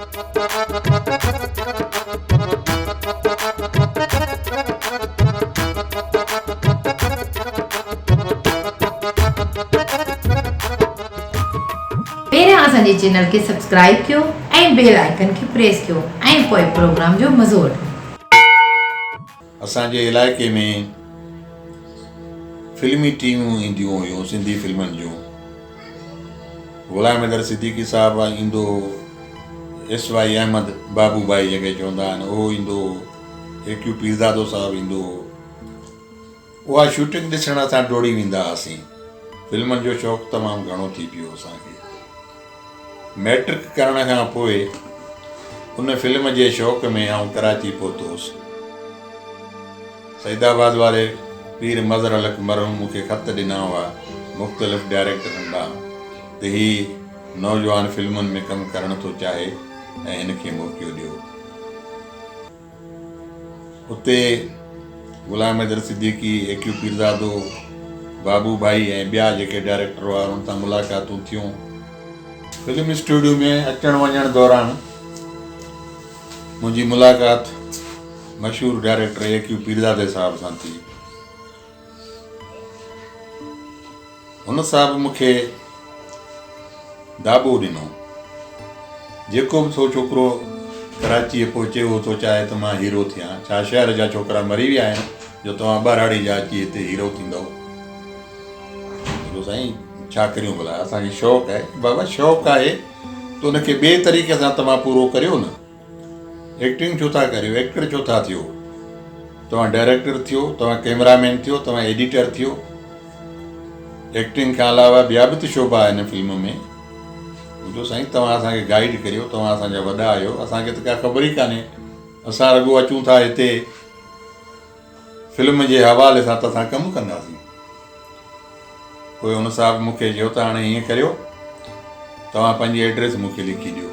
पहिरियां असांजे चैनल खे सब्सक्राइब कयो ऐं बेल आइकन खे प्रेस कयो ऐं पोइ प्रोग्राम जो मज़ो वठो। असांजे इलाइक़े में फिल्मी टीमूं ईंदियूं हुयूं सिंधी फिल्मनि जूं। गुलाम हैदर सिद्दीकी साहिबु ईंदो, SY अहमद बाबू भाई जंहिंखे चवंदा आहिनि उहो ईंदो, AQ पीरज़ादो साहिबु ईंदो। उहा शूटिंग ॾिसण असां डोड़ी वेंदा हुआसीं। फिल्मनि जो शौक़ु तमामु घणो थी पियो असांखे। मैट्रिक करण खां पोइ उन फिल्म जे शौक़ में आउं कराची पहुतो हुउसि। सईदाबाद वारे पीर मज़र अलक मरहूम मूंखे ख़त ॾिना हुआ मुख़्तलिफ़ डायरेक्टरनि ॾांहुं त हीउ नौजवान फिल्मुनि में कमु करणु थो चाहे ऐं हिनखे मौक़ो ॾियो। उते गुलाम हैदर सिद्दीकी, AQ पीरज़ादो, बाबू भाई ऐं ॿिया जेके डायरेक्टर हुआ उन्हनि सां मुलाक़ातूं थियूं। फिल्म स्टूडियो में अचण वञण दौरान मुंहिंजी मुलाक़ात मशहूरु डायरेक्टर AQ पीरज़ादे साहिब सां थी। हुन साहिबु मूंखे दाबो ॾिनो। जेको बि सो छोकिरो कराचीअ पहुचे उहो थो चाहे त मां हीरो थियां। छा शहर जा छोकिरा मरी विया आहिनि जो तव्हां ॿारहाड़ी जा अची हिते हीरो थींदव? साईं छा करियूं भला, असांखे शौक़ु आहे। बाबा शौक़ु आहे त उनखे ॿिए तरीक़े सां तव्हां पूरो करियो न। एक्टिंग छो था करियो? एक्टर छो था थियो? तव्हां डायरेक्टर थियो, तव्हां कैमरामैन थियो, तव्हां एडिटर थियो। एक्टिंग खां अलावा ॿिया बि त शोभा आहे हिन फिल्म में। ॿुधो साईं, तव्हां असांखे गाइड करियो, तव्हां असांजा वॾा आहियो, असांखे त का ख़बर ई कान्हे। असां रुॻो अचूं था हिते फिल्म जे हवाले सां त असां कमु कंदासीं। पोइ हुन साहिबु मूंखे चयो त हाणे हीअं करियो, तव्हां पंहिंजी एड्रेस मूंखे लिखी ॾियो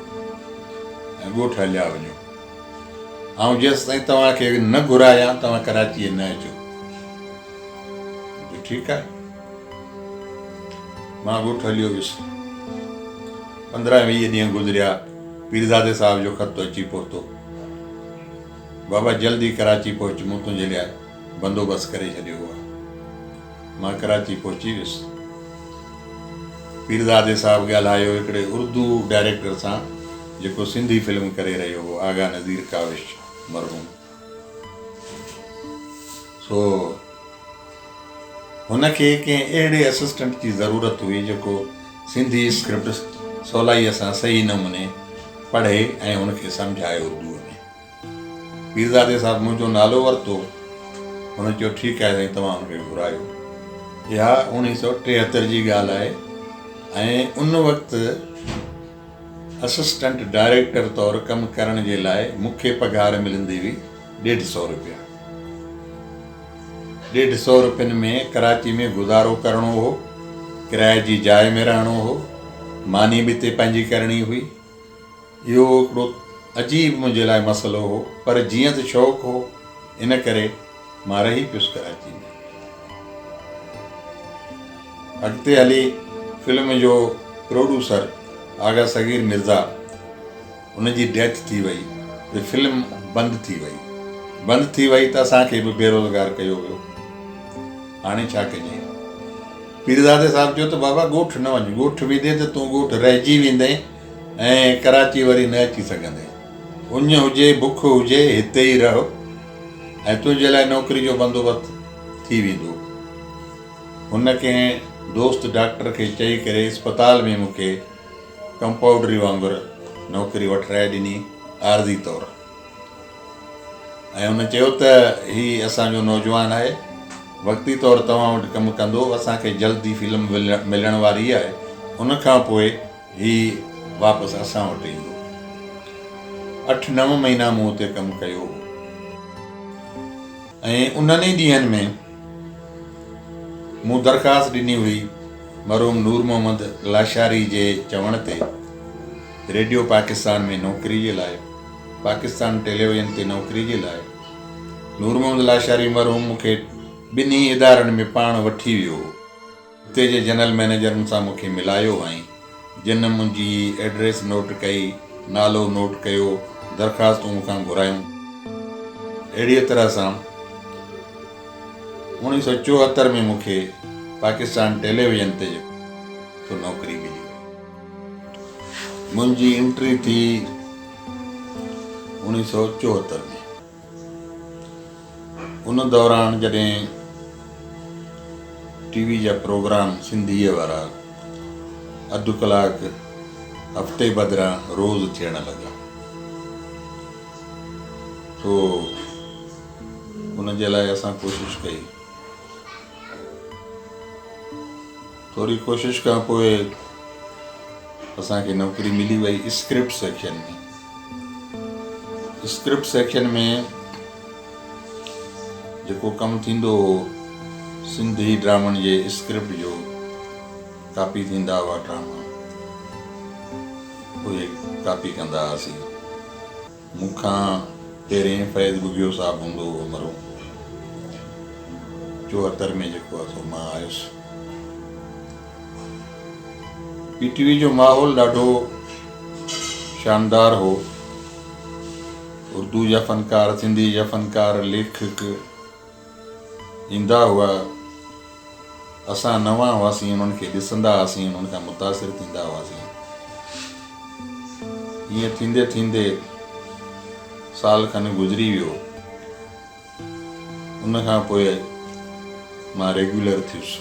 ऐं ॻोठ हलिया वञो। ऐं जेसि ताईं तव्हांखे न घुरायां तव्हां कराचीअ न अचो। ठीकु आहे, मां ॻोठ हलियो वियुसि। 15-20 ॾींहं गुज़रिया, पीरज़ादे साहिब जो ख़त अची पहुतो। बाबा जल्दी कराची पहुच, मूं तुंहिंजे लाइ बंदोबस्तु करे छॾियो आहे। मां कराची पहुची वियुसि। पीरज़ादे साहिबु ॻाल्हायो हिकिड़े उर्दू डायरेक्टर सां जेको सिंधी फिल्म करे रहियो हो, आगा नज़ीर काविश मरहूम। सो हुनखे कंहिं अहिड़े असिस्टेंट जी ज़रूरत हुई जेको सिंधी स्क्रिप्ट सवलाईअ सां सही नमूने पढ़े ऐं हुनखे सम्झाए उर्दूअ में। पीरज़ादे साहिबु मुंहिंजो नालो वरितो। हुन चयो ठीकु आहे साईं, तव्हां हुनखे घुरायो। इहा 1973 जी ॻाल्हि आहे ऐं उन वक़्तु असिस्टेंट डायरेक्टर तौरु कमु करण जे लाइ मूंखे पघार मिलंदी हुई 150 रुपया। 150 रुपयनि में कराची में गुज़ारो करिणो हो, किराए जी जाइ में रहणो हो, मानी बि हिते पंहिंजी करणी हुई। इहो हिकिड़ो अजीब मुंहिंजे लाइ मसइलो हो, पर जीअं त शौक़ु हो इन करे मां रही पियुसि कराची में। अॻिते हली फिल्म जो प्रोड्यूसर आगा सगीर मिर्ज़ा, उनजी डेथ थी वई त फिल्म बंदि थी वई त असांखे बि बेरोज़गार कयो वियो। हाणे छा कजे? पीरज़ादे साहिबु चयो त बाबा ॻोठ न वञ, ॻोठ वेंदे त तूं ॻोठ रहिजी वेंदे ऐं कराची वरी न अची सघंदे। उञ हुजे बुख हुजे हिते ई रहो ऐं तुंहिंजे लाइ नौकिरी जो बंदोबस्तु थी वेंदो। हुन कंहिं दोस्त डॉक्टर खे चई करे अस्पताल में मूंखे कंपाउंडरी वांगुरु नौकिरी वठराए ॾिनी आरज़ी तौरु। ऐं हुन चयो त हीउ असांजो नौजवान आहे, वक़्ती तौरु तव्हां वटि कमु कंदो, असांखे जल्दी फिल्म मिलण वारी आहे, उन खां पोइ हीउ वापसि असां वटि ईंदो। 8-9 महीना मूं हुते कमु कयो ऐं उन्हनि ई ॾींहंनि में मूं दरख़्वास्त ॾिनी हुई मरहूम नूर मोहम्मद लाशारी जे चवण ते रेडियो पाकिस्तान में नौकिरी जे लाइ, पाकिस्तान टेलीविज़न ते नौकिरी जे लाइ। नूर मोहम्मद लाशारी मरहूम मूंखे ॿिन्ही इदारनि में पाण वठी वियो। हुते जे जनरल मैनेजरनि सां मूंखे मिलायो ऐं जिन मुंहिंजी एड्रेस नोट कई, नालो नोट कयो, दरख़्वास्तूं मूंखां घुरायूं। अहिड़ीअ तरह सां 1974 में मूंखे पाकिस्तान टेलीविज़न ते जेको नौकिरी मिली। मुंहिंजी एंट्री थी 1974 में। उन दौरान जॾहिं टीवी जा प्रोग्राम सिंधीअ वारा अधु कलाक हफ़्ते बदिरां रोज़ थियण लॻा, तो उन जे लाइ असां कोशिशि कई। थोरी कोशिशि खां पोइ असांखे नौकिरी मिली वई स्क्रिप्ट सेक्शन में। स्क्रिप्ट सेक्शन में जेको कमु थींदो हो, सिंधी ड्रामनि जे स्क्रिप्ट जो कॉपी थींदा हुआ ड्रामा, उहे कॉपी कंदा हुआसीं। मूंखां पहिरें फैज़ बुगियो साहबु हूंदो हो मरो, 74 में जेको आहे सो मां आयुसि। PTV जो माहौल ॾाढो शानदार हो। उर्दू जा फ़नकार, सिंधी जा फ़नकार, लेखक ईंदा हुआ। असां नवां हुआसीं, उन्हनि खे ॾिसंदा हुआसीं, उन्हनि खां मुतासिर थींदा हुआसीं। ईअं थींदे थींदे साल खनि गुज़री वियो। उन खां पोइ मां रेगुलर थियुसि।